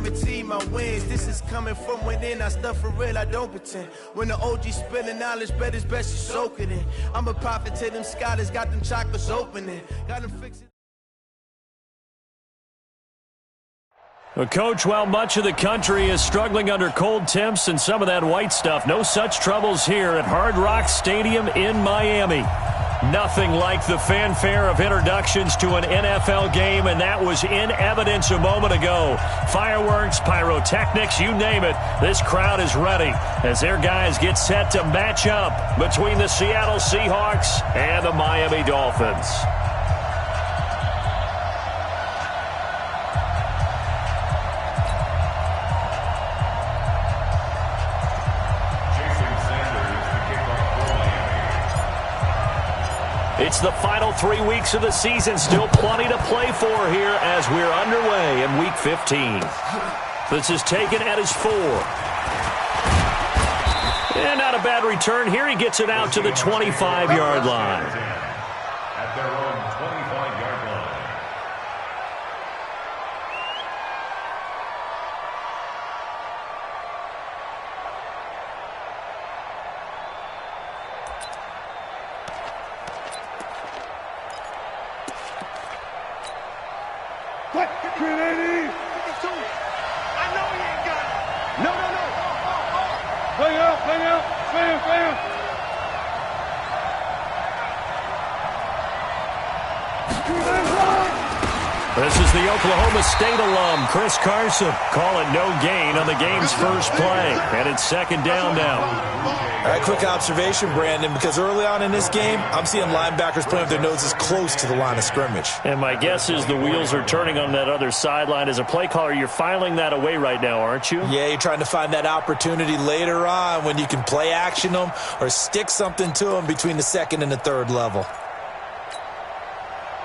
guarantee my wins. This is coming from within. I stuff for real, I don't pretend. When the OG spilling knowledge, bet it's best you soak it in. I'm a prophet to them scholars, got them chocolates opening. Got them fixing. Well, Coach, while much of the country is struggling under cold temps and some of that white stuff, no such troubles here at Hard Rock Stadium in Miami. Nothing like the fanfare of introductions to an NFL game, and that was in evidence a moment ago. Fireworks, pyrotechnics, you name it. This crowd is ready as their guys get set to match up between the Seattle Seahawks and the Miami Dolphins. It's the final 3 weeks of the season. Still plenty to play for here as we're underway in Week 15. This is taken at his 4. And not a bad return here. He gets it out to the 25-yard line. At their own 25-yard line. What? 380! I know he ain't got it. No. Play out, slam. This is the Oklahoma State alum, Chris Carson. Call it no gain on the game's first play. And it's second down now. All right, quick observation, Brandon, because early on in this game, I'm seeing linebackers playing with their noses close to the line of scrimmage. And my guess is the wheels are turning on that other sideline. As a play caller, you're filing that away right now, aren't you? Yeah, you're trying to find that opportunity later on when you can play action them or stick something to them between the second and the third level.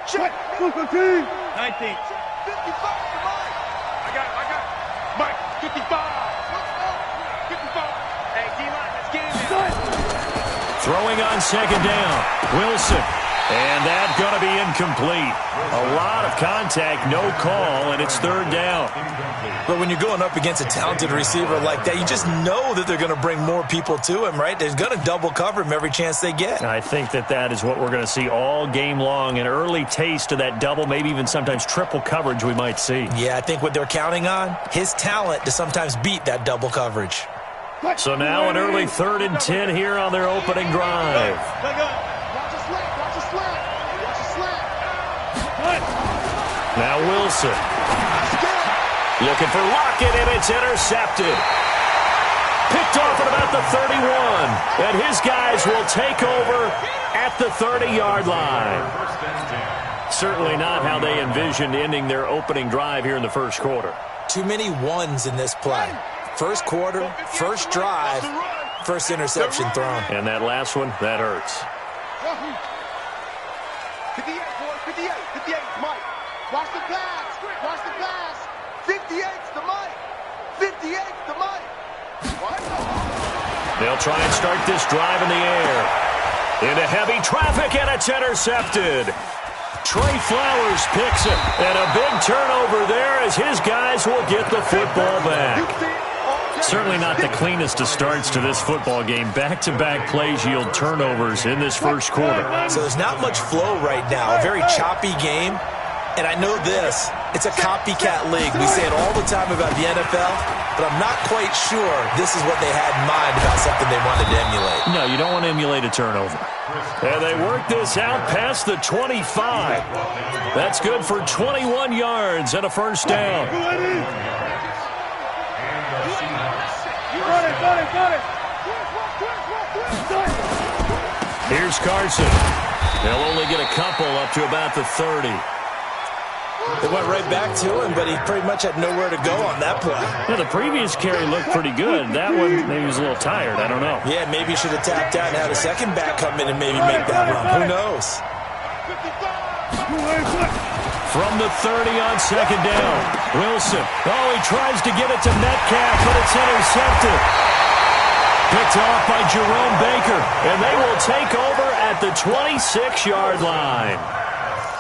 Check. 19. 55. I got it. Mike, 55. 55. Hey, D-line, let's get in there. Throwing on second down. Wilson. And that's going to be incomplete. A lot of contact, no call, and it's third down. But when you're going up against a talented receiver like that, you just know that they're going to bring more people to him, right? They're going to double cover him every chance they get. I think that is what we're going to see all game long, an early taste of that double, maybe even sometimes triple coverage we might see. Yeah, I think what they're counting on, his talent to sometimes beat that double coverage. So now an early 3rd and 10 here on their opening drive. Now Wilson. Looking for Lockett, and it's intercepted. Picked off at about the 31. And his guys will take over at the 30-yard line. Certainly not how they envisioned ending their opening drive here in the first quarter. Too many ones in this play. First quarter, first drive, first interception thrown. And that last one, that hurts. 58, boy, 58, Mike. Watch the pass. 58's the Mike. 58's the Mike. They'll try and start this drive in the air. Into heavy traffic, and it's intercepted. Trey Flowers picks it, and a big turnover there as his guys will get the football back. Certainly not the cleanest of starts to this football game. Back-to-back plays yield turnovers in this first quarter. So there's not much flow right now. A very choppy game. And I know this. It's a copycat league. We say it all the time about the NFL, but I'm not quite sure this is what they had in mind about something they wanted to emulate. No, you don't want to emulate a turnover. And they work this out past the 25. That's good for 21 yards and a first down. Here's Carson. They'll only get a couple up to about the 30. They went right back to him, but he pretty much had nowhere to go on that play. Yeah, the previous carry looked pretty good. That one, maybe he was a little tired. I don't know. Yeah, maybe he should have tapped out and had a second back come in and maybe make that run. Who knows? From the 30 on second down. Wilson. Oh, he tries to get it to Metcalf, but it's intercepted. Picked off by Jerome Baker, and they will take over at the 26-yard line.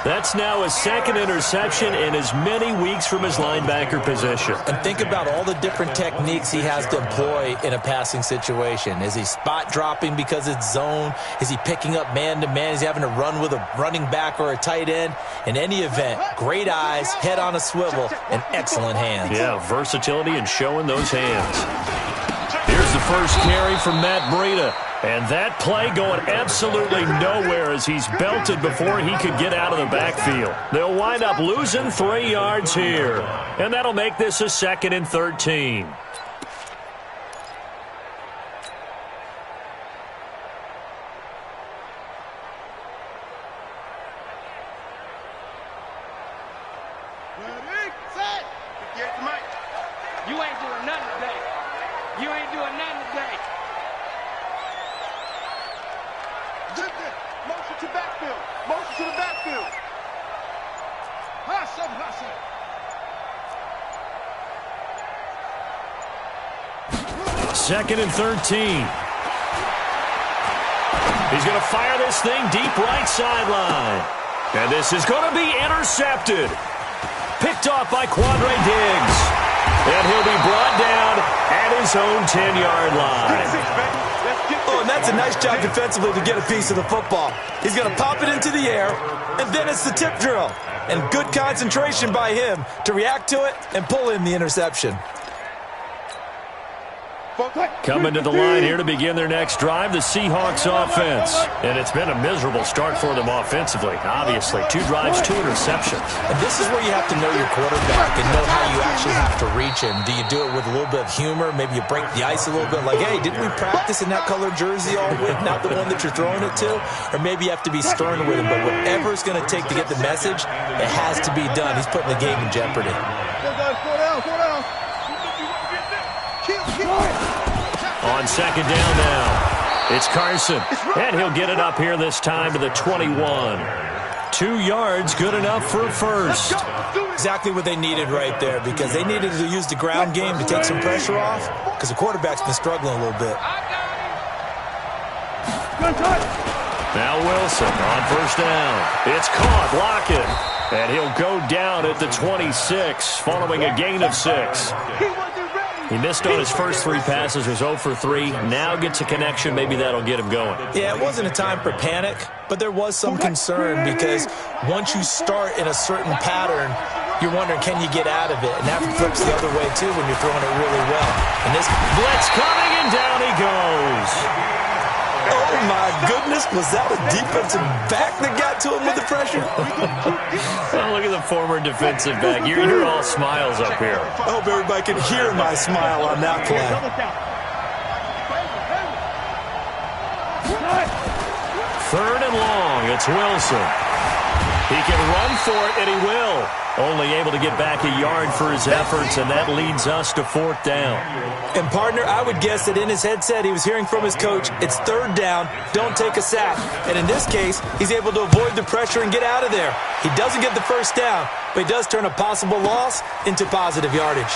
That's now his second interception in as many weeks from his linebacker position. And think about all the different techniques he has to employ in a passing situation. Is he spot dropping because it's zone? Is he picking up man-to-man? Is he having to run with a running back or a tight end? In any event, great eyes, head on a swivel, and excellent hands. Yeah, versatility and showing those hands. Here's the first carry from Matt Breida. And that play going absolutely nowhere as he's belted before he could get out of the backfield. They'll wind up losing 3 yards here. And that'll make this a 2nd and 13. Ready, set. Get the mic. You ain't doing nothing today. You ain't doing nothing today. Motion to backfield. Motion to the backfield. Hustle, hustle. 2nd and 13. He's going to fire this thing deep right sideline. And this is going to be intercepted. Picked off by Quandre Diggs. And he'll be brought down at his own 10-yard line. Oh, and that's a nice job defensively to get a piece of the football. He's going to pop it into the air, and then it's the tip drill. And good concentration by him to react to it and pull in the interception. Coming to the line here to begin their next drive, the Seahawks offense. And it's been a miserable start for them offensively, obviously. 2 drives, 2 interceptions. And this is where you have to know your quarterback and know how you actually have to reach him. Do you do it with a little bit of humor? Maybe you break the ice a little bit, like, hey, didn't we practice in that color jersey all week, not the one that you're throwing it to? Or maybe you have to be stern with him. But whatever it's going to take to get the message, it has to be done. He's putting the game in jeopardy. On 2nd down now, it's Carson. And he'll get it up here this time to the 21. 2 yards, good enough for a first. Exactly what they needed right there, because they needed to use the ground game to take some pressure off, because the quarterback's been struggling a little bit. Now Wilson on 1st down. It's caught, Lockett. And he'll go down at the 26 following a gain of 6. He missed on his first 3 passes, was 0 for 3. Now gets a connection. Maybe that'll get him going. Yeah, it wasn't a time for panic, but there was some concern because once you start in a certain pattern, you're wondering, can you get out of it? And that flips the other way, too, when you're throwing it really well. And this blitz coming, and down he goes. Oh, my goodness. Was that a defensive back that got to him with the pressure? Oh, look at the former defensive back. You're all smiles up here. I hope everybody can hear my smile on that play. 3rd and long. It's Wilson. He can run for it, and he will. Only able to get back a yard for his efforts, and that leads us to 4th down. And, partner, I would guess that in his headset he was hearing from his coach, it's 3rd down, don't take a sack. And in this case, he's able to avoid the pressure and get out of there. He doesn't get the 1st down, but he does turn a possible loss into positive yardage.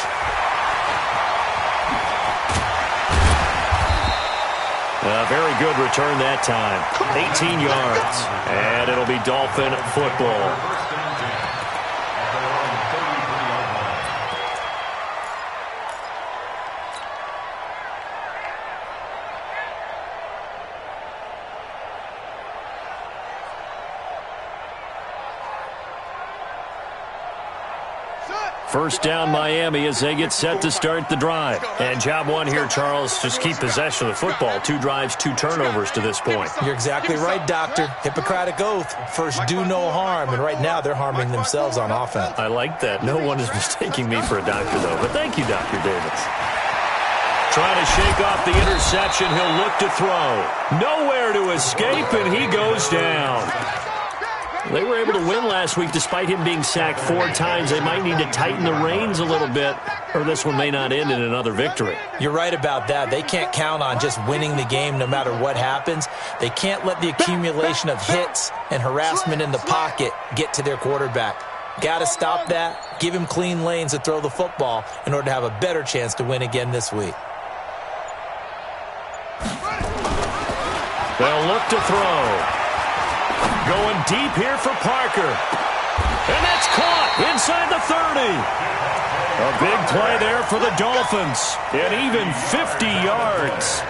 A very good return that time. 18 yards. And it'll be Dolphin football. First down, Miami, as they get set to start the drive. And job one here, Charles, just keep possession of the football. 2 drives, 2 turnovers to this point. You're exactly right, Doctor. Hippocratic oath. First, do no harm. And right now, they're harming themselves on offense. I like that. No one is mistaking me for a doctor, though. But thank you, Dr. Davis. Trying to shake off the interception. He'll look to throw. Nowhere to escape, and he goes down. They were able to win last week despite him being sacked 4 times. They might need to tighten the reins a little bit, or this one may not end in another victory. You're right about that. They can't count on just winning the game no matter what happens. They can't let the accumulation of hits and harassment in the pocket get to their quarterback. Got to stop that, give him clean lanes to throw the football in order to have a better chance to win again this week. They'll look to throw. Going deep here for Parker. And that's caught inside the 30. A big play there for the Dolphins. And even 50 yards.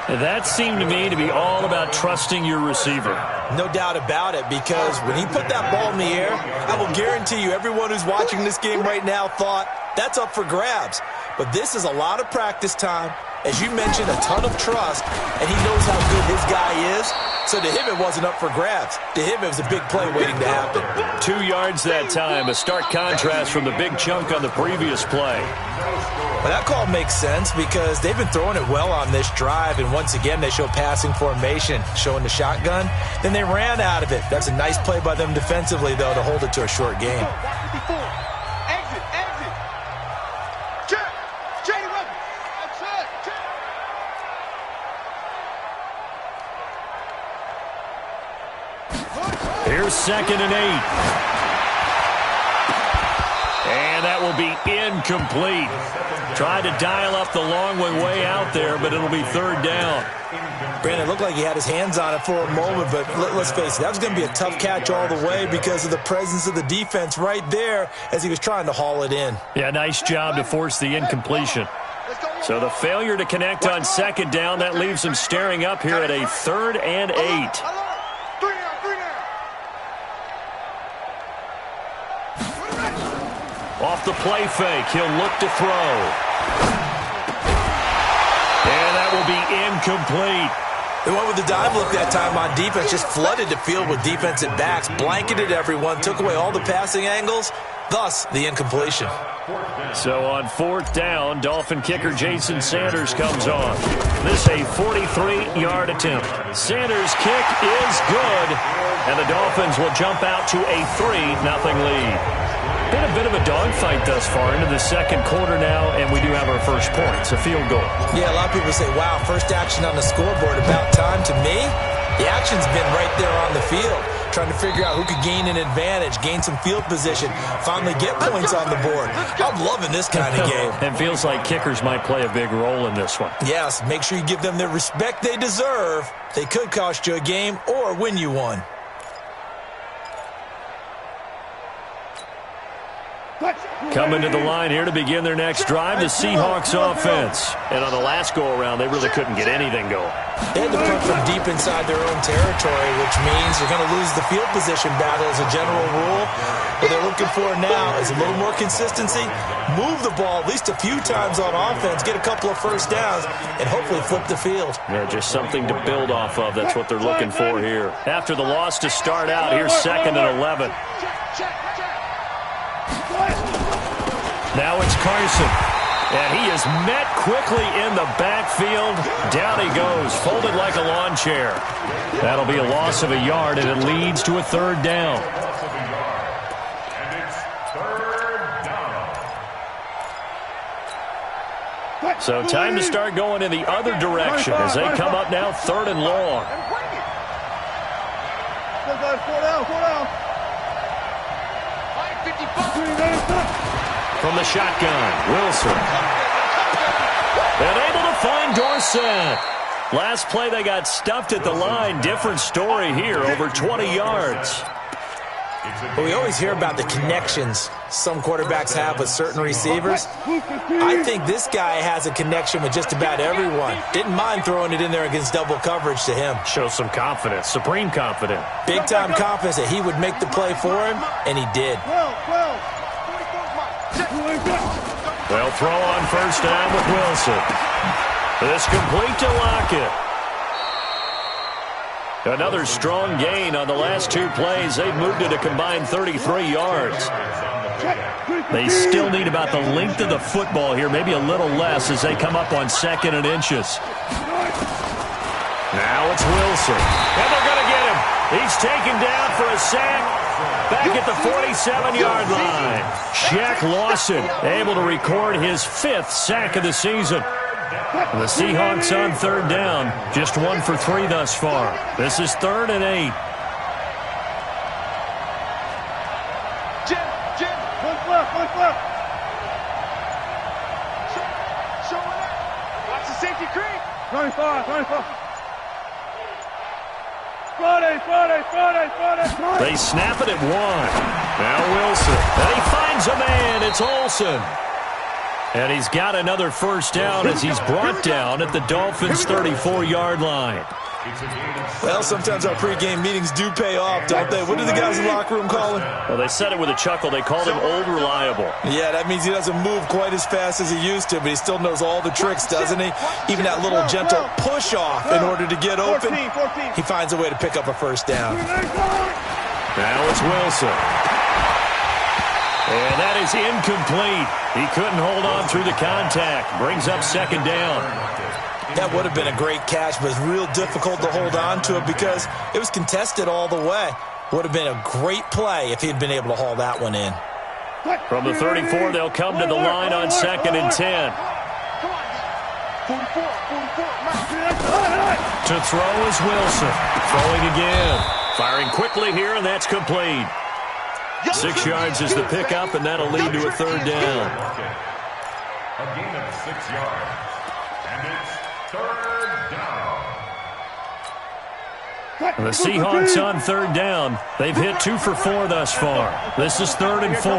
That seemed to me to be all about trusting your receiver. No doubt about it, because when he put that ball in the air, I will guarantee you everyone who's watching this game right now thought that's up for grabs. But this is a lot of practice time. As you mentioned, a ton of trust, and he knows how good his guy is. So to him, it wasn't up for grabs. To him, it was a big play waiting to happen. 2 yards that time, a stark contrast from the big chunk on the previous play. Well, that call makes sense because they've been throwing it well on this drive, and once again, they show passing formation, showing the shotgun. Then they ran out of it. That's a nice play by them defensively, though, to hold it to a short game. Exit, exit. Check. Change weapon. That's it. Check. Here's 2nd and 8. And that will be incomplete. Tried to dial up the long way out there, but it'll be 3rd down. Brandon, it looked like he had his hands on it for a moment, but let's face it, that was going to be a tough catch all the way because of the presence of the defense right there as he was trying to haul it in. Yeah, nice job to force the incompletion. So the failure to connect on 2nd down, that leaves him staring up here at a 3rd and 8. Off the play fake, he'll look to throw. And that will be incomplete. They went with the dive look that time on defense, just flooded the field with defensive backs, blanketed everyone, took away all the passing angles, thus the incompletion. So on 4th down, Dolphin kicker Jason Sanders comes on. This a 43-yard attempt. Sanders' kick is good, and the Dolphins will jump out to a 3-0 lead. Been a bit of a dogfight thus far into the 2nd quarter now, and we do have our first points, a field goal. Yeah, a lot of people say, wow, first action on the scoreboard, about time. To me, the action's been right there on the field, trying to figure out who could gain an advantage, gain some field position, finally get points on the board. I'm loving this kind of game. It feels like kickers might play a big role in this one. Yes, make sure you give them the respect they deserve. They could cost you a game or win you one. Coming to the line here to begin their next drive, the Seahawks offense. And on the last go-around, they really couldn't get anything going. They had to punt from deep inside their own territory, which means you're going to lose the field position battle as a general rule. What they're looking for now is a little more consistency, move the ball at least a few times on offense, get a couple of first downs, and hopefully flip the field. Yeah, just something to build off of. That's what they're looking for here. After the loss to start out, here's 2nd and 11. Now it's Carson. And he is met quickly in the backfield. Down he goes, folded like a lawn chair. That'll be a loss of a yard, and it leads to a 3rd down. And it's 3rd down. So time to start going in the other direction as they come up now 3rd and long. From the shotgun, Wilson. And able to find Dorsett. Last play they got stuffed at the line. Different story here, over 20 yards. But we always hear about the connections some quarterbacks have with certain receivers. I think this guy has a connection with just about everyone. Didn't mind throwing it in there against double coverage to him. Shows some confidence, supreme confidence. Big-time confidence that he would make the play for him, and he did. They'll throw on 1st down with Wilson. This complete to Lockett. Another strong gain on the last 2 plays. They've moved it a combined 33 yards. They still need about the length of the football here, maybe a little less as they come up on 2nd and inches. Now it's Wilson. And they're going to get him. He's taken down for a sack. Back at the 47-yard line. Shaq Lawson able to record his 5th sack of the season. The Seahawks on 3rd down. Just 1 for 3 thus far. This is 3rd and 8. Jim. One left. Show it up. Watch the safety creep. 25. They snap it at 1. Now Wilson. And he finds a man. It's Olsen. And he's got another first down as he's brought down at the Dolphins' 34-yard line. Well, sometimes our pregame meetings do pay off, don't they? What do the guys in the locker room call him? Well, they said it with a chuckle. They called him Old Reliable. Yeah, that means he doesn't move quite as fast as he used to, but he still knows all the tricks, doesn't he? Even that little gentle push-off in order to get open. He finds a way to pick up a first down. Now it's Wilson. And that is incomplete. He couldn't hold on through the contact. Brings up second down. That would have been a great catch, but it's real difficult to hold on to it because it was contested all the way. Would have been a great play if he had been able to haul that one in. From the 34, they'll come to the line on 2nd and 10. To throw is Wilson. Throwing again. Firing quickly here, and that's complete. 6 yards is the pickup, and that'll lead to a third down. A gain of 6 yards. And it's third down. The Seahawks on third down. They've hit 2 for 4 thus far. This is 3rd and 4.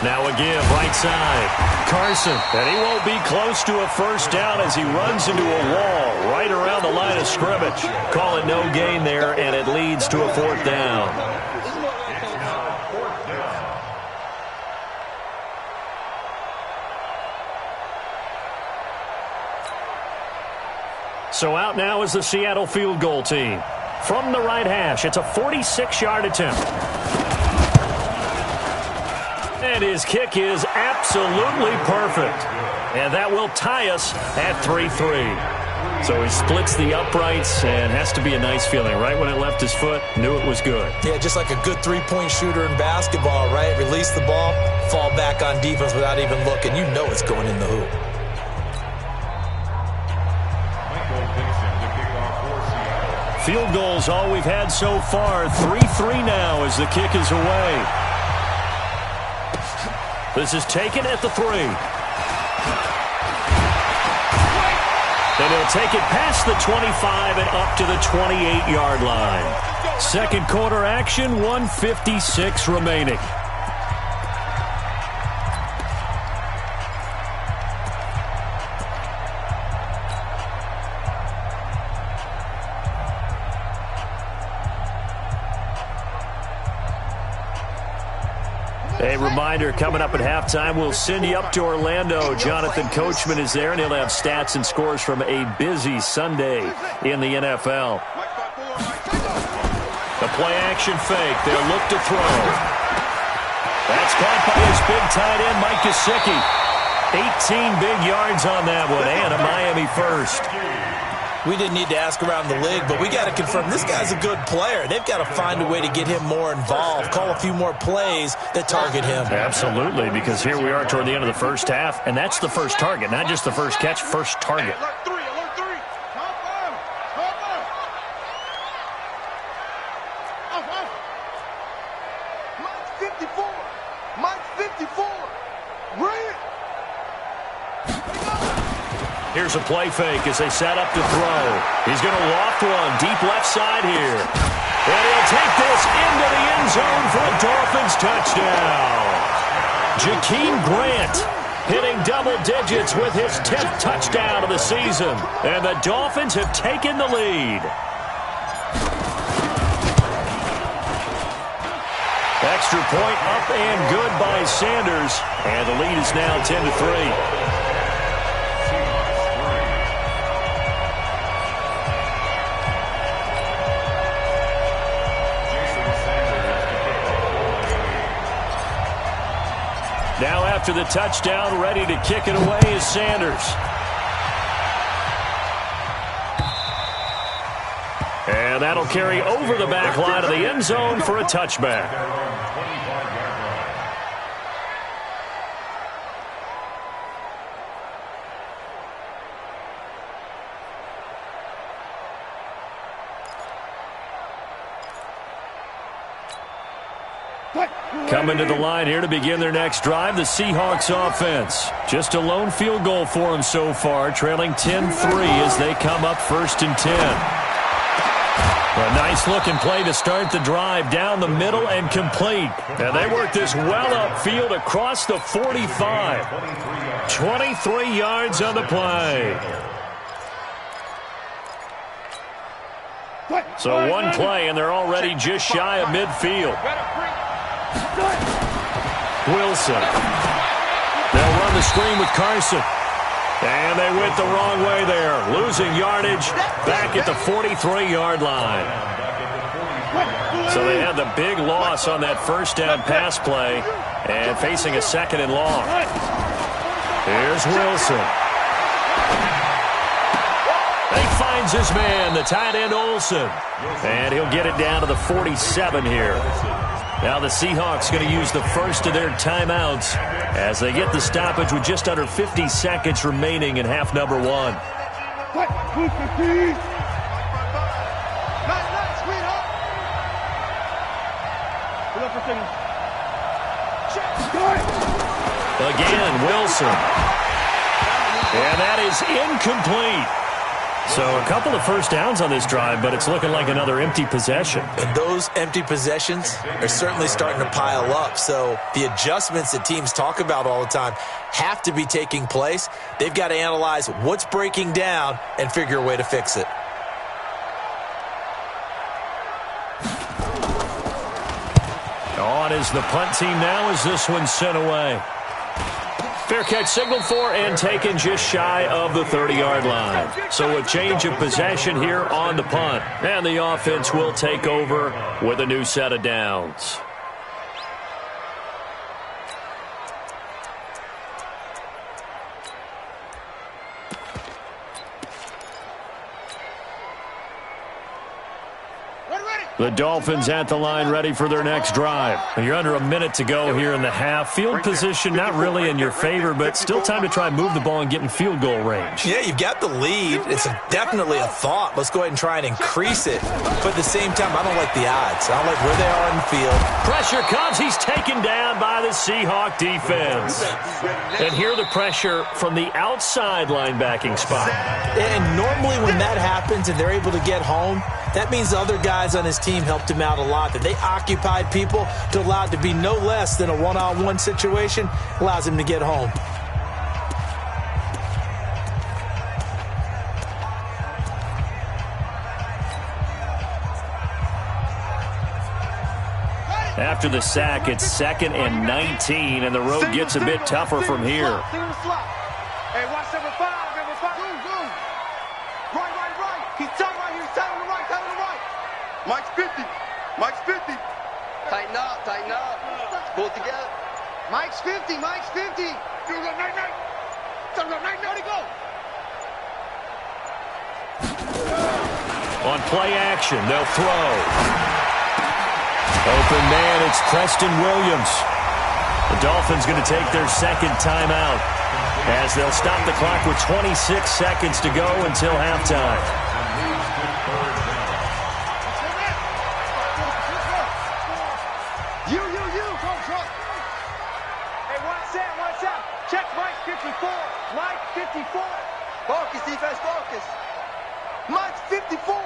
Now again, right side. Carson, and he won't be close to a first down as he runs into a wall right around the line of scrimmage. Call it no gain there, and it leads to a 4th down. So out now is the Seattle field goal team. From the right hash, it's a 46-yard attempt. And his kick is absolutely perfect. And that will tie us at 3-3. So he splits the uprights, and has to be a nice feeling. Right when it left his foot, knew it was good. Yeah, just like a good three-point shooter in basketball, right? Release the ball, fall back on defense without even looking. You know it's going in the hoop. Field goals all we've had so far. 3-3 now as the kick is away. This is taken at the 3. And he'll take it past the 25 and up to the 28-yard line. Second quarter action, 1:56 remaining. A reminder, coming up at halftime, we'll send you up to Orlando. Jonathan Coachman is there, and he'll have stats and scores from a busy Sunday in the NFL. The play-action fake. They'll look to throw. That's caught by his big tight end, Mike Gesicki. 18 big yards on that one, and a Miami first. We didn't need to ask around the league, but we got to confirm this guy's a good player. They've got to find a way to get him more involved, call a few more plays that target him. Absolutely, because here we are toward the end of the first half, and that's the first target, not just the first catch, first target. Alert 3. Mike's 54. Bring it. Here's a play fake as they set up to throw. He's going to loft one deep left side here. And he'll take this into the end zone for a Dolphins touchdown. Jakeem Grant hitting double digits with his 10th touchdown of the season. And the Dolphins have taken the lead. Extra point up and good by Sanders. And the lead is now 10-3. Now after the touchdown, ready to kick it away is Sanders. And that'll carry over the back line of the end zone for a touchback. Coming to the line here to begin their next drive, the Seahawks offense. Just a lone field goal for them so far, trailing 10-3 as they come up 1st and 10. A nice-looking play to start the drive down the middle and complete. And they work this well upfield across the 45. 23 yards on the play. So one play, and they're already just shy of midfield. Wilson. They'll run the screen with Carson. And they went the wrong way there. Losing yardage back at the 43-yard line. So they had the big loss on that first down pass play and facing a 2nd and long. Here's Wilson. He finds his man, the tight end Olsen. And he'll get it down to the 47 here. Now the Seahawks going to use the first of their timeouts as they get the stoppage with just under 50 seconds remaining in half number 1. Again, Wilson. And that is incomplete. So a couple of first downs on this drive, but it's looking like another empty possession. And those empty possessions are certainly starting to pile up. So the adjustments that teams talk about all the time have to be taking place. They've got to analyze what's breaking down and figure a way to fix it. On is the punt team now as this one's sent away. Fair catch signaled for and taken just shy of the 30-yard line. So a change of possession here on the punt. And the offense will take over with a new set of downs. The Dolphins at the line ready for their next drive. And you're under a minute to go here in the half. Field position not really in your favor, but still time to try and move the ball and get in field goal range. Yeah, you've got the lead. It's definitely a thought. Let's go ahead and try and increase it. But at the same time, I don't like the odds. I don't like where they are in the field. Pressure comes. He's taken down by the Seahawk defense. And here the pressure from the outside linebacking spot. And normally when that happens and they're able to get home, that means the other guys on his team helped him out a lot, that they occupied people to allow it to be no less than a one-on-one situation, allows him to get home. After the sack, it's 2nd and 19, and the road gets a bit tougher from here. Hey, watch number 5, number 5. Go. Right. He's tight right here. Tight on the right. Mike's 50. Tighten up. Pull it together. Mike's 50. Go, night. Let it go. On play action, they'll throw. Open man, it's Preston Williams. The Dolphins going to take their 2nd timeout as they'll stop the clock with 26 seconds to go until halftime. You. Hey, watch out. Check Mike 54. Mike 54. Focus, defense, focus. Mike's 54.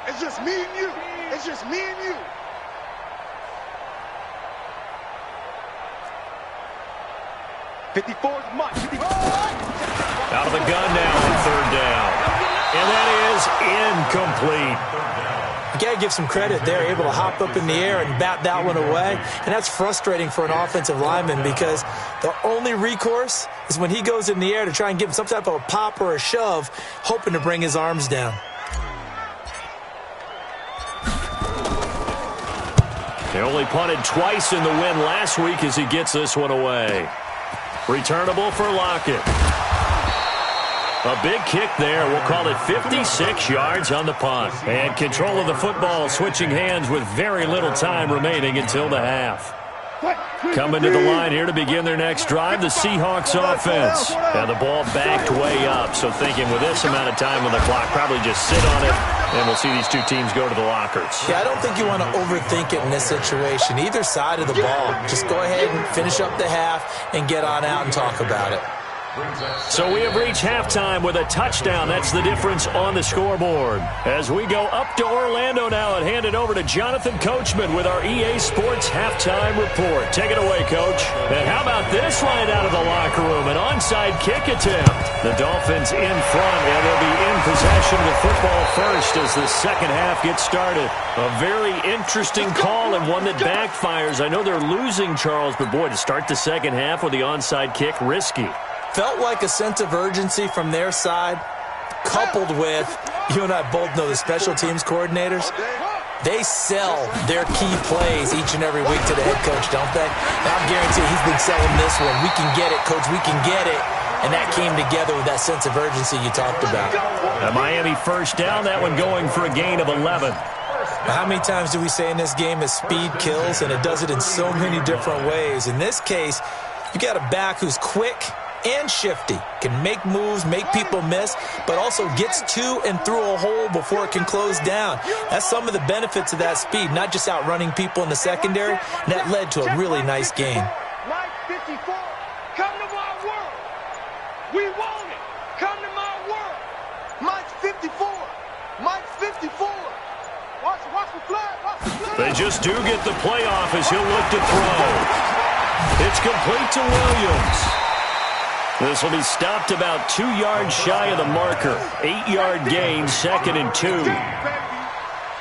It's just me and you. 54 is Mike. 54. Out of the gun now on 3rd down. And that is incomplete. You got to give some credit. They're able to hop up in the air and bat that one away. And that's frustrating for an offensive lineman because the only recourse is when he goes in the air to try and give him some type of a pop or a shove, hoping to bring his arms down. They only punted twice in the win last week as he gets this one away. Returnable for Lockett. A big kick there. We'll call it 56 yards on the punt. And control of the football switching hands with very little time remaining until the half. Coming to the line here to begin their next drive, the Seahawks offense. Now the ball backed way up, so thinking with this amount of time on the clock, probably just sit on it And we'll see these two teams go to the lockers. Yeah, I don't think you want to overthink it in this situation. Either side of the ball. Just go ahead and finish up the half and get on out and talk about it. So we have reached halftime with a touchdown. That's the difference on the scoreboard. As we go up to Orlando now and hand it over to Jonathan Coachman with our EA Sports Halftime Report. Take it away, Coach. And how about this right out of the locker room? An onside kick attempt. The Dolphins in front, and they'll be in possession of the football first as the second half gets started. A very interesting call and one that backfires. I know they're losing, Charles, but boy, to start the second half with the onside kick, risky. Felt like a sense of urgency from their side, coupled with, you and I both know the special teams coordinators, they sell their key plays each and every week to the head coach, don't they? And I'm guaranteeing he's been selling this one. We can get it, Coach, we can get it. And that came together with that sense of urgency you talked about. A Miami first down, that one going for a gain of 11. How many times do we say in this game that speed kills, and it does it in so many different ways? In this case, you got a back who's quick and shifty, can make moves, make people miss, but also gets to and through a hole before it can close down. That's some of the benefits of that speed, not just outrunning people in the secondary, and that led to a really nice game. Mike 54, come to my world. We want it. Come to my world. Mike's 54. Mike's 54. Watch the flag. Watch the flag. They just do get the playoff as he'll look to throw. It's complete to Williams. This will be stopped about 2 yards shy of the marker. 8-yard gain, 2nd and 2.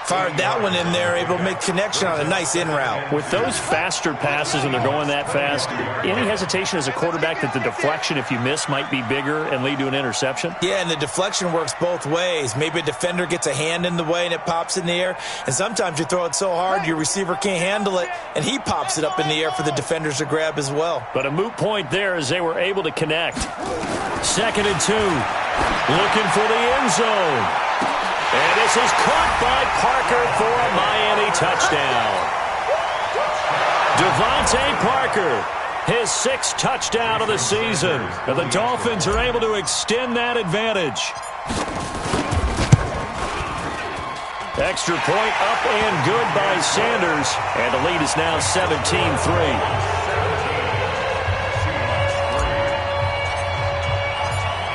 Fired that one in there, able to make connection on a nice in route. With those faster passes and they're going that fast, any hesitation as a quarterback that the deflection, if you miss, might be bigger and lead to an interception? Yeah, and the deflection works both ways. Maybe a defender gets a hand in the way and it pops in the air, and sometimes you throw it so hard your receiver can't handle it, and he pops it up in the air for the defenders to grab as well. But a moot point there as they were able to connect. 2nd and 2. Looking for the end zone. And this is caught by Parker for a Miami touchdown. Devontae Parker, his 6th touchdown of the season. And the Dolphins are able to extend that advantage. Extra point up and good by Sanders. And the lead is now 17-3.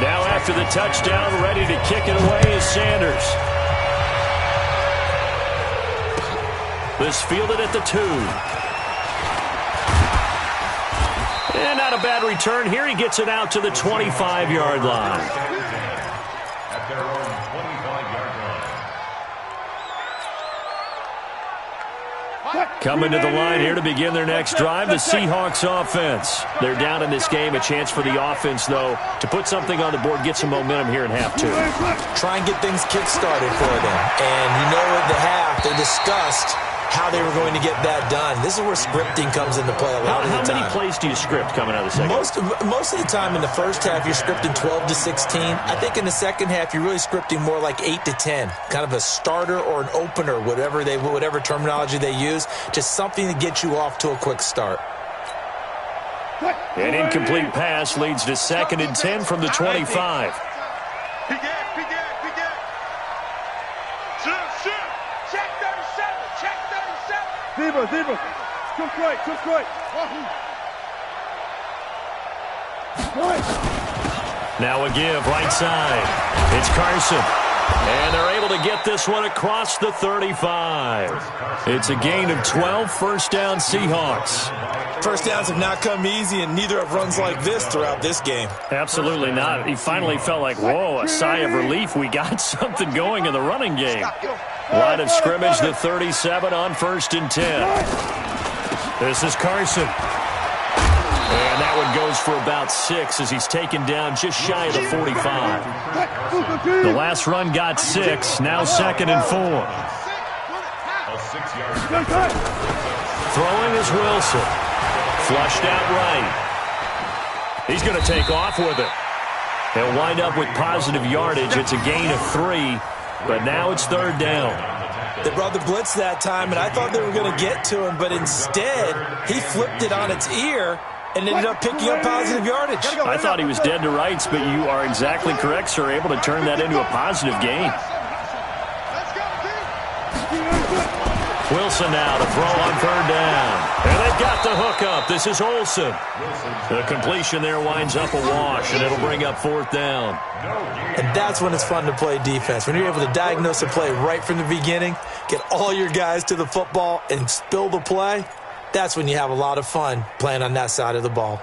Now after the touchdown, ready to kick it away is Sanders. This fielded at the 2. And not a bad return. Here he gets it out to the 25-yard line. At their own 25-yard line. Coming to the line here to begin their next drive, the Seahawks offense. They're down in this game. A chance for the offense, though, to put something on the board, get some momentum here in half 2. Try and get things kick-started for them. And you know at the half, they discussed how they were going to get that done. This is where scripting comes into play a lot of the time. How many plays do you script coming out of the second? Most of the time in the first half, you're scripting 12 to 16. I think in the second half, you're really scripting more like 8 to 10. Kind of a starter or an opener, whatever terminology they use. Just something to get you off to a quick start. An incomplete pass leads to 2nd and 10 from the 25. Zebra. Come straight. Now a give, right side. It's Carson. And they're able to get this one across the 35. It's a gain of 12, first down Seahawks. First downs have not come easy, and neither have runs like this throughout this game. Absolutely not. He finally felt like, whoa, a sigh of relief. We got something going in the running game. Line of scrimmage, the 37 on 1st and 10. This is Carson. And that one goes for about 6 as he's taken down just shy of the 45. The last run got 6. Now 2nd and 4. A 6-yard. Throwing is Wilson. Flushed out right. He's going to take off with it. They'll wind up with positive yardage. It's a gain of 3, but now it's 3rd down. They brought the blitz that time, and I thought they were going to get to him, but instead, he flipped it on its ear and ended up picking up positive yardage. I thought he was dead to rights, but you are exactly correct, sir. Able to turn that into a positive gain. Wilson now to throw on third down. And they've got the hook up. This is Olsen. The completion there winds up a wash, and it'll bring up fourth down. And that's when it's fun to play defense. When you're able to diagnose a play right from the beginning, get all your guys to the football, and spill the play, that's when you have a lot of fun playing on that side of the ball.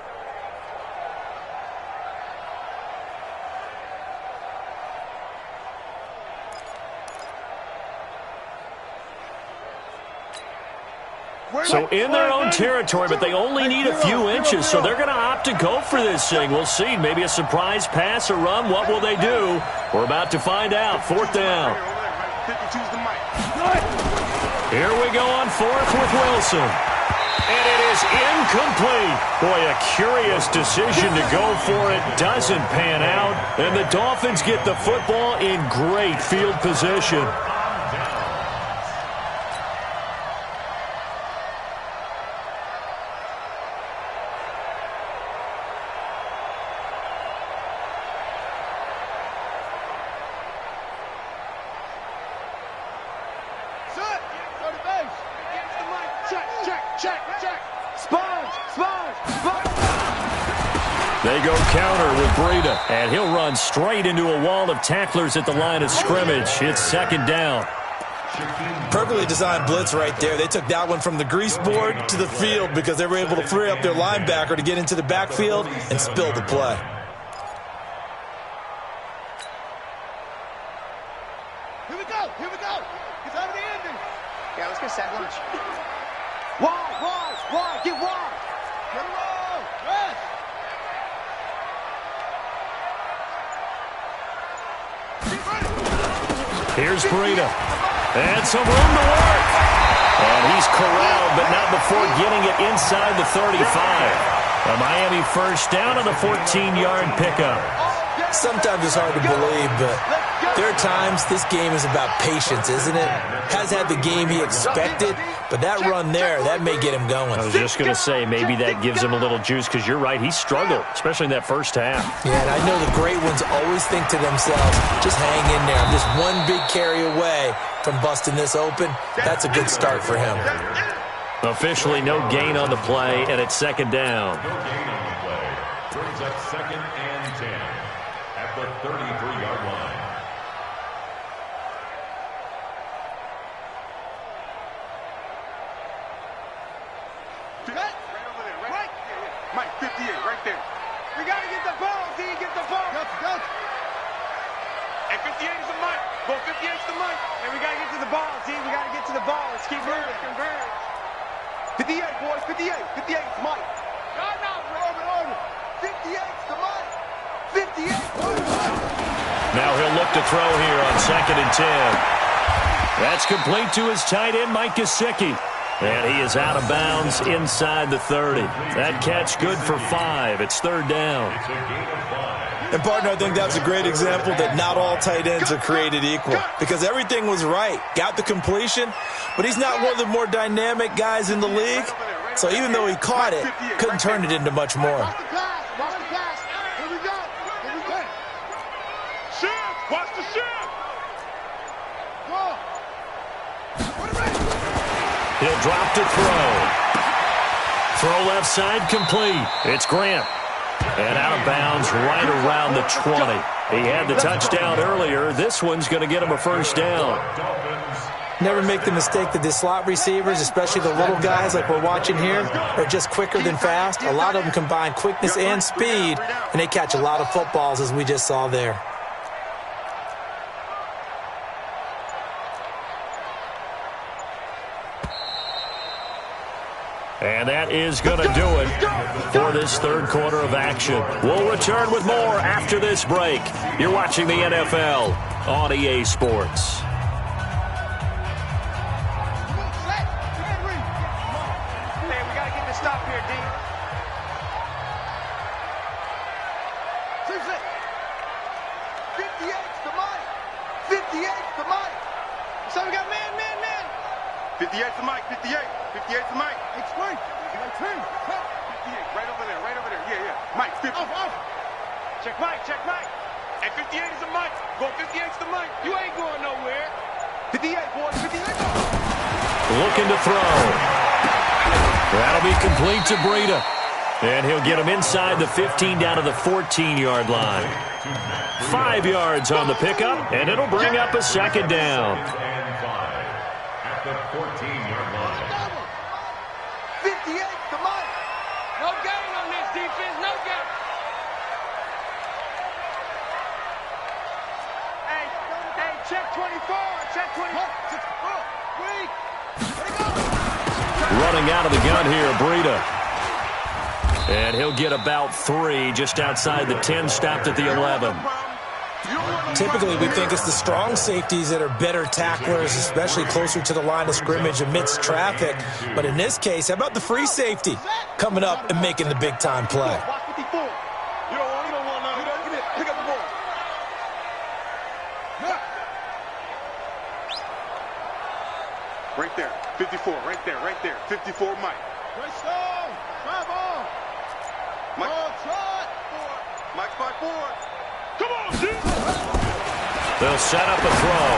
So in their own territory, but they only need a few inches, so they're going to opt to go for this thing. We'll see. Maybe a surprise pass or run. What will they do? We're about to find out. Fourth down. Here we go on fourth with Wilson. And it is incomplete. Boy, a curious decision to go for it. Doesn't pan out. And the Dolphins get the football in great field position. They go counter with Breida, and he'll run straight into a wall of tacklers at the line of scrimmage. It's second down. Perfectly designed blitz right there. They took that one from the grease board to the field because they were able to free up their linebacker to get into the backfield and spill the play. Here we go. It's out of the ending. Yeah, let's get set lunch. Wide, get wide. Get low, rest. Here's Breida. And some room to work. And he's corralled, but not before getting it inside the 35. A Miami first down on a 14-yard pickup. Sometimes it's hard to believe, but there are times this game is about patience, isn't it? Has had the game he expected, but that run there, that may get him going. I was just going to say, maybe that gives him a little juice, because you're right, he struggled, especially in that first half. Yeah, and I know the great ones always think to themselves, just hang in there. I'm just one big carry away from busting this open. That's a good start for him. Officially no gain on the play, and it's second down. No gain on the play. Brings up second and 10 at the 33-yard line. Right over there, right? Mike, 58, right there. We got to get the ball, D, get the ball. Go. And 58 is the Mike. Go 58 is the Mike. And we got to get to the ball, D. We got to get to the ball. Let's keep moving. Converge. 58, boys, 58. 58 is Mike. No, order. 58 is the Mike. 58, boys. Now he'll look to throw here on second and 10. That's complete to his tight end, Mike Gesicki. And he is out of bounds inside the 30. That catch good for 5. It's third down. It's a gain of 5. And, partner, I think that's a great example that not all tight ends are created equal because everything was right. Got the completion, but he's not one of the more dynamic guys in the league. So even though he caught it, couldn't turn it into much more. Watch the pass. Here we go. Shift. Watch the shift. Go. He'll drop to throw. Throw left side complete. It's Grant. And out of bounds right around the 20. He had the touchdown earlier. This one's going to get him a first down. Never make the mistake that the slot receivers, especially the little guys like we're watching here, are just quicker than fast. A lot of them combine quickness and speed, and they catch a lot of footballs as we just saw there. And that is going to do it for this third quarter of action. We'll return with more after this break. You're watching the NFL on EA Sports. Man, we got to get the stop here, D. 58's the Mike. 58's the Mike. So we got man. 58's the Mike. 58's the Mike. Explain. 58. Right over there. Yeah. Mike, 50. Off. Check Mike. And 58 is the Mike. Go 58's the Mike. You ain't going nowhere. 58, boys. 58. looking to throw. That'll be complete to Breida. And he'll get him inside the 15 down to the 14-yard line. 5 yards on the pickup, and it'll bring up a second down. At the 14-yard line. 58 to Mike. No gain on this defense, no gain. Hey, check 24, check 24. Running out of the gun here, Breida. And he'll get about 3 just outside the 10, stopped at the 11. Typically, we think it's the strong safeties that are better tacklers, especially closer to the line of scrimmage amidst traffic. But in this case, how about the free safety coming up and making the big-time play? Right there, 54, right there, 54, Mike. Mike 5-4. Come on, dude. They'll set up a throw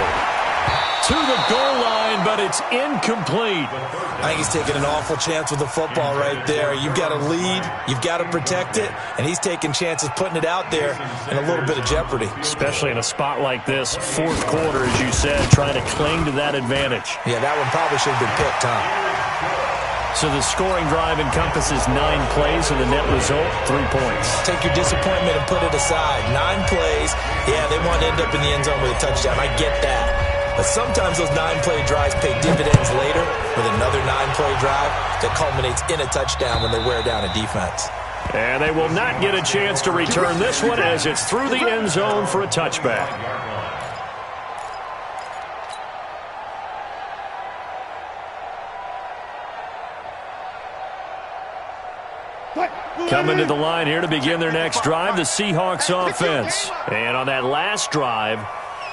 to the goal line, but it's incomplete. I think he's taking an awful chance with the football right there. You've got to lead, you've got to protect it, and he's taking chances putting it out there in a little bit of jeopardy. Especially in a spot like this, fourth quarter, as you said, trying to cling to that advantage. Yeah, that one probably should have been picked, huh? So the scoring drive encompasses 9 plays, and the net result, 3 points. Take your disappointment and put it aside. 9 plays, yeah, they want to end up in the end zone with a touchdown. I get that. But sometimes those 9-play drives pay dividends later with another 9-play drive that culminates in a touchdown when they wear down a defense. And they will not get a chance to return this one as it's through the end zone for a touchback. Coming to the line here to begin their next drive, the Seahawks offense. And on that last drive,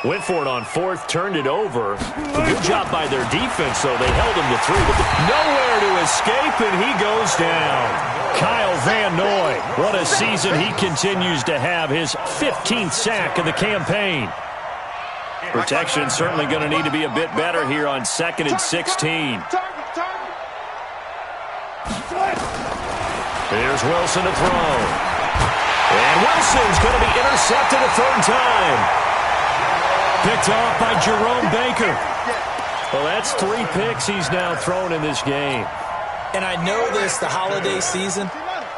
went for it on 4th, turned it over. A good job by their defense, though. They held him to 3, but nowhere to escape, and he goes down. Kyle Van Noy, what a season he continues to have, his 15th sack of the campaign. Protection certainly going to need to be a bit better here on 2nd and 16. Here's Wilson to throw. And Wilson's going to be intercepted a 3rd time. Picked off by Jerome Baker. Well, that's 3 picks he's now thrown in this game. And I know this, the holiday season,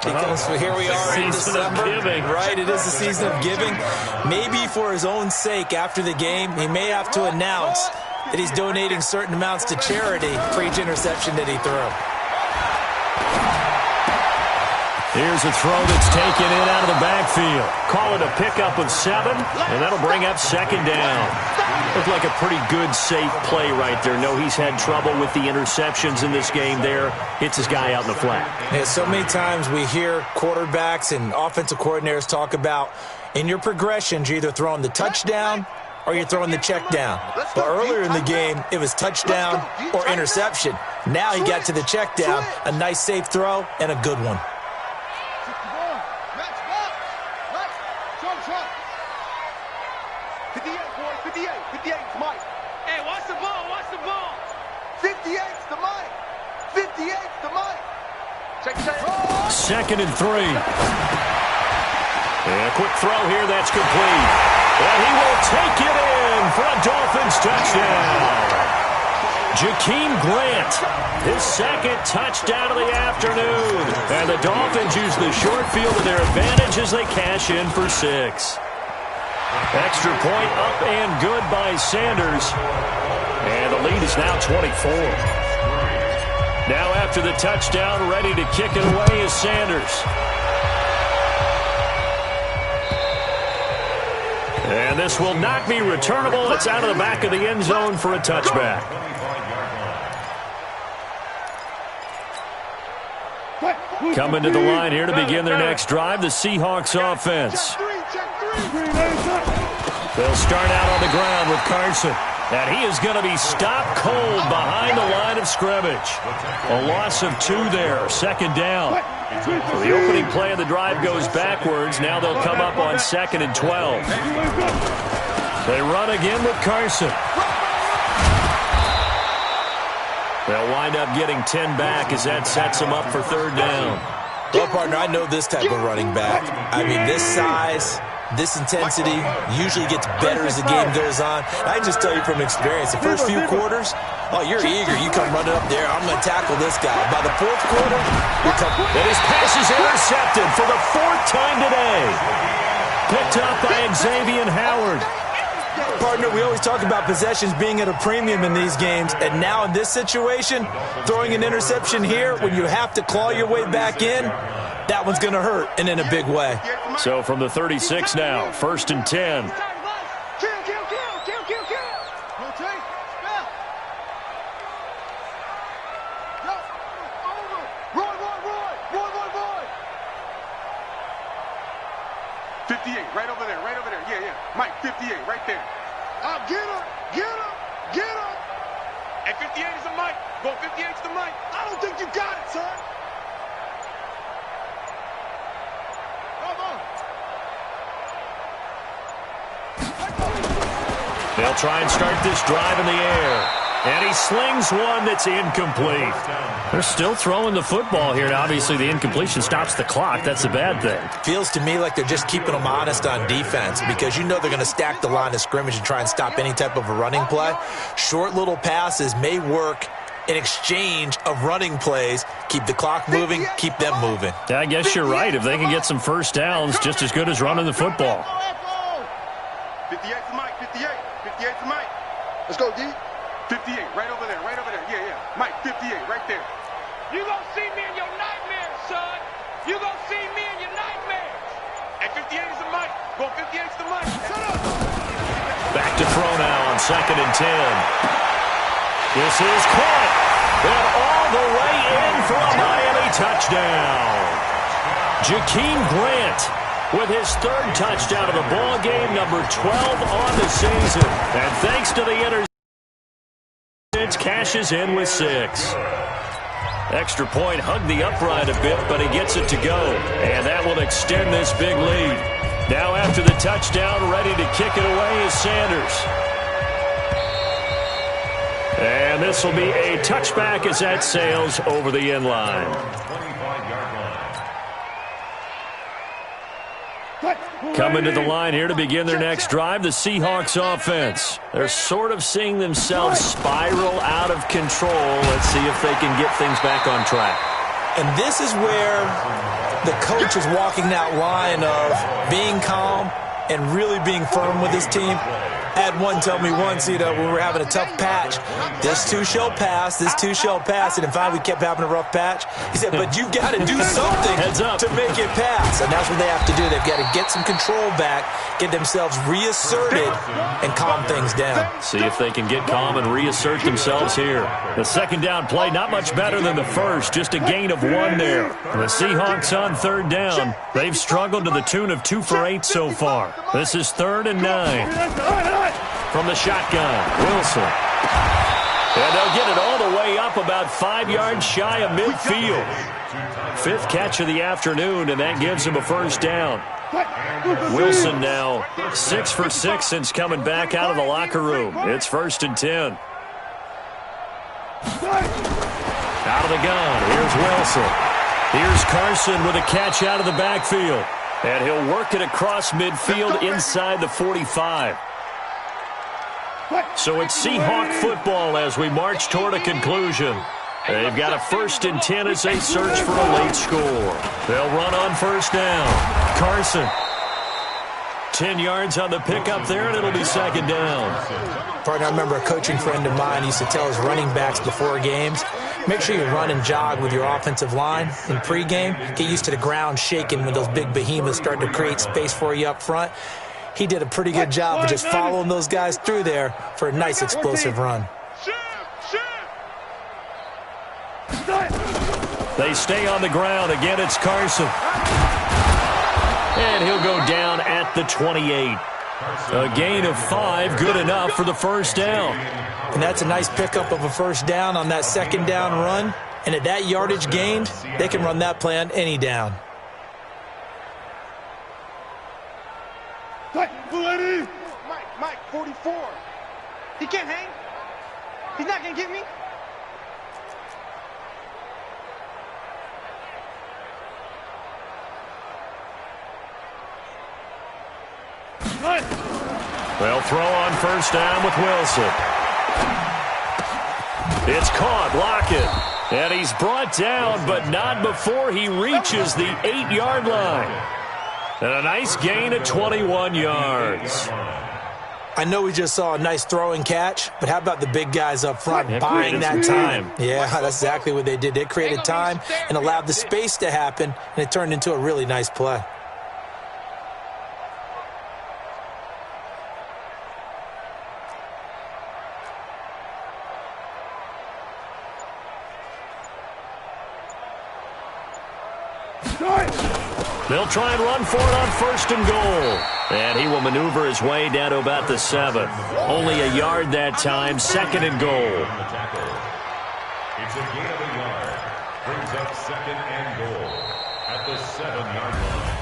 because here we are in December. Right, it is the season of giving. Maybe for his own sake after the game, he may have to announce that he's donating certain amounts to charity for each interception that he threw. Here's a throw that's taken in out of the backfield. Call it a pickup of 7, and that'll bring up 2nd down. Looked like a pretty good, safe play right there. No, he's had trouble with the interceptions in this game there. Hits his guy out in the flat. Yeah, so many times we hear quarterbacks and offensive coordinators talk about in your progressions, you're either throwing the touchdown or you're throwing the check down. But earlier in the game, it was touchdown or interception. Now he got to the check down, a nice safe throw, and a good one. 58's Mike. Hey, watch the ball, watch the ball. 58's the Mike. 58's the Mike. Check. 2nd and 3. And a quick throw here, that's complete. And he will take it in for a Dolphins touchdown. Jakeem Grant, his 2nd touchdown of the afternoon. And the Dolphins use the short field to their advantage as they cash in for 6. Extra point up and good by Sanders. And the lead is now 24. Now after the touchdown, ready to kick it away is Sanders. And this will not be returnable. It's out of the back of the end zone for a touchback. Coming to the line here to begin their next drive, the Seahawks offense. They'll start out on the ground with Carson. And he is going to be stopped cold behind the line of scrimmage. A loss of 2 there, 2nd down. So the opening play of the drive goes backwards. Now they'll come up on 2nd and 12. They run again with Carson. They'll wind up getting 10 back as that sets them up for third down. Well, partner, I know this type of running back. I mean, this size, this intensity usually gets better as the game goes on. I can just tell you from experience, the first few quarters, oh, you're eager. You come running up there, I'm going to tackle this guy. By the fourth quarter, you're coming. And his pass is intercepted for the 4th time today. Picked up by Xavier Howard. Partner, we always talk about possessions being at a premium in these games, and now in this situation, throwing an interception here when you have to claw your way back in, that one's going to hurt, and in a big way. So from the 36 now, 1st and 10. Right over there, right over there. Yeah, yeah. Mike, 58, right there. Get him, get him, get him. And 58 is the Mike. Go 58's the Mike. I don't think you got it, son. Come on. They'll try and start this drive in the air. And he slings one that's incomplete. They're still throwing the football here. And obviously, the incompletion stops the clock. That's a bad thing. Feels to me like they're just keeping them honest on defense because you know they're going to stack the line of scrimmage and try and stop any type of a running play. Short little passes may work in exchange of running plays. Keep the clock moving, keep them moving. Yeah, I guess you're right. If they can get some first downs, just as good as running the football. 58's the Mike, 58. 58's the Mike. Let's go, D. 58, right over there, right over there. Yeah, yeah. Mike, 58, right there. You gonna see me in your nightmares, son. You gonna see me in your nightmares. And 58 is the Mike. Go 58's the Mike. Shut up. Back to throw now on 2nd and 10. This is caught. And all the way in for a Miami touchdown. Jakeem Grant with his 3rd touchdown of the ball game, number 12 on the season. And thanks to the interception, cashes in with 6. Extra point hugged the upright a bit, but he gets it to go. And that will extend this big lead. Now after the touchdown, ready to kick it away is Sanders. And this will be a touchback as that sails over the end line. Coming to the line here to begin their next drive, the Seahawks offense. They're sort of seeing themselves spiral out of control. Let's see if they can get things back on track. And this is where the coach is walking that line of being calm and really being firm with his team. I had one tell me once, when we were having a tough patch, this too shall pass, this too shall pass. And finally we kept having a rough patch. He said, but you've got to do something to make it pass. And that's what they have to do. They've got to get some control back, get themselves reasserted, and calm things down. See if they can get calm and reassert themselves here. The 2nd down play, not much better than the first, just a gain of 1 there. The Seahawks on 3rd down. They've struggled to the tune of 2 for 8 so far. This is 3rd and 9. From the shotgun, Wilson. And they'll get it all the way up about 5 yards shy of midfield. 5th catch of the afternoon, and that gives him a first down. Wilson now 6 for 6 since coming back out of the locker room. It's 1st and 10. Out of the gun, here's Wilson. Here's Carson with a catch out of the backfield. And he'll work it across midfield inside the 45. So it's Seahawk football as we march toward a conclusion. They've got a 1st and 10 as they search for a late score. They'll run on 1st down. Carson. 10 yards on the pickup there, and it'll be 2nd down. Partner, I remember a coaching friend of mine used to tell his running backs before games, make sure you run and jog with your offensive line in pregame. Get used to the ground shaking when those big behemoths start to create space for you up front. He did a pretty good job of just following those guys through there for a nice explosive run. They stay on the ground. Again, it's Carson. And he'll go down at the 28. A gain of 5, good enough for the first down. And that's a nice pickup of a first down on that 2nd down run. And at that yardage gained, they can run that play on any down. Mike, 44. He can't hang. He's not going to get me. They'll throw on first down with Wilson. It's caught, Lockett. And he's brought down, but not before he reaches the 8-yard line. And a nice gain of 21 yards. I know we just saw a nice throwing catch, but how about the big guys up front buying that time? Yeah, that's exactly what they did. They created time and allowed the space to happen, and it turned into a really nice play. They'll try and run for it on first and goal. And he will maneuver his way down to about the 7. Only a yard that time, second and goal. It's a gain of a yard. Brings up second and goal at the 7-yard line.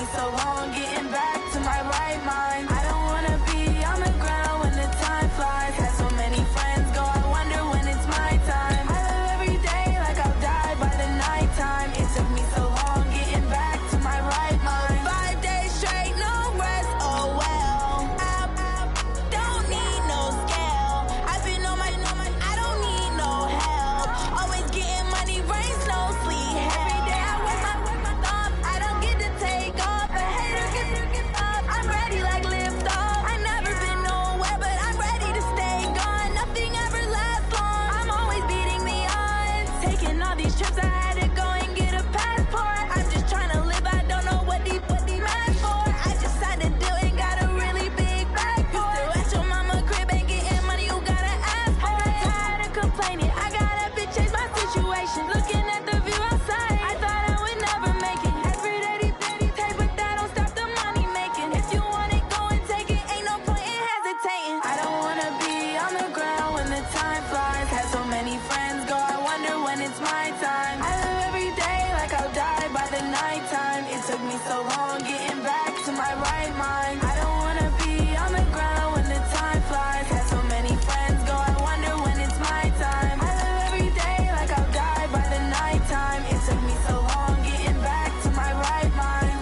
me so long getting back to my right mind. I don't wanna be on the ground when the time flies. Had so many friends go, I wonder when it's my time. I live every day like I'll die by the nighttime. It took me so long getting back to my right mind. 5 days straight, no rest, oh well. I don't need no scale. I've been on my, I don't need no help. Always getting money, rain, snow, sleet, every day I work my thumb. I don't get to take off. A hater get up. I'm ready like lift off. I never been nowhere, but I'm ready to stay gone. Nothing ever lasts long. I'm always beating the odds. Taking all these trips, I had to go and get a passport. I'm just trying to live. I don't know what these mad for. I just signed a deal and got a really big bag for it. Still at your mama crib, ain't getting money, you gotta ask for it. Tired of complaining, I gotta bitch change my situation. Looking at the view outside, I thought I would never make it. Every day these take, but that don't stop the money making. If you want it, go and take it. Ain't no point in hesitating. I don't wanna be on the ground when the time flies. Had so many friends go, I wonder when it's my time. I live every day like I'll die by the nighttime. It took me so long getting back to my right mind. I don't wanna be on the ground when the time flies. Had so many friends go, I wonder when it's my time. I live every day like I'll die by the nighttime. It took me so long getting back to my right mind.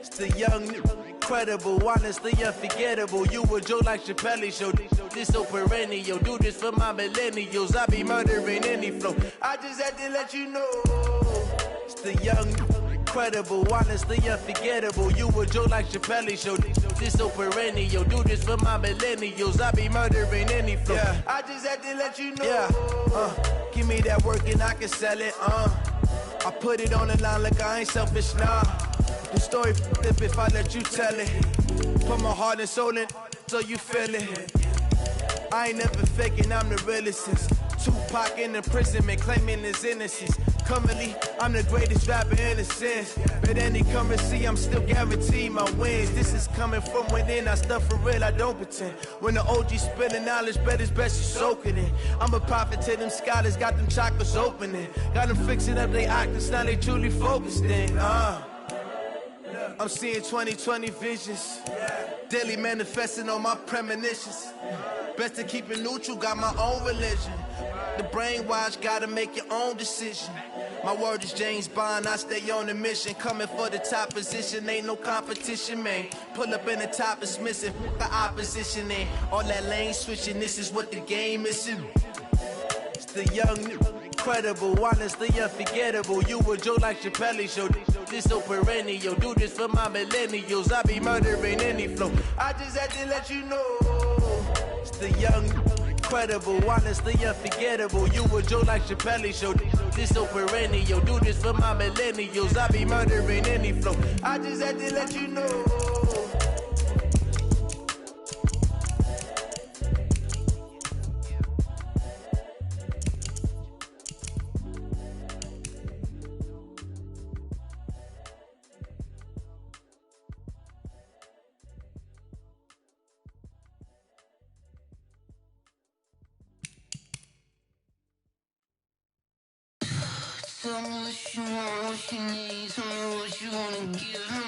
It's the young, incredible, honestly unforgettable. You a Joe like Chappelle show. This so perennial. Do this for my millennials. I be murdering any flow. I just had to let you know. It's the young, incredible, honestly unforgettable. You a Joe like Chappelle show. This so perennial. Do this for my millennials. I be murdering any flow. Yeah. I just had to let you know. Yeah. Give me that work and I can sell it. I put it on the line like I ain't selfish, nah. The story flip if I let you tell it. Put my heart and soul in so you feel it. I ain't never faking, I'm the realest since Tupac in imprisonment, claiming his innocence. Currently, I'm the greatest rapper in a sense. But any currency, I'm still guaranteed my wins. This is coming from within, I stuff for real, I don't pretend. When the OG spilling knowledge, bet it's best you soak it in. I'm a prophet to them scholars, got them chakras opening. Got them fixing up they octaves, now they truly focused in. I'm seeing 2020 visions. Daily manifesting on my premonitions. Best to keep it neutral, got my own religion. The brainwash, gotta make your own decision. My word is James Bond, I stay on the mission. Coming for the top position, ain't no competition, man. Pull up in the top, it's missing, the opposition ain't. All that lane switching, this is what the game is. It's the young, incredible, honestly unforgettable. You a Joe like Chappelle show. This so perennial. Do this for my millennials. I be murdering any flow. I just had to let you know. It's the young, incredible, honestly unforgettable. You a Joe like Chappelle show. This so perennial. Do this for my millennials. I be murdering any flow. I just had to let you know. Tell me what you want, what you need, tell me what you wanna give me.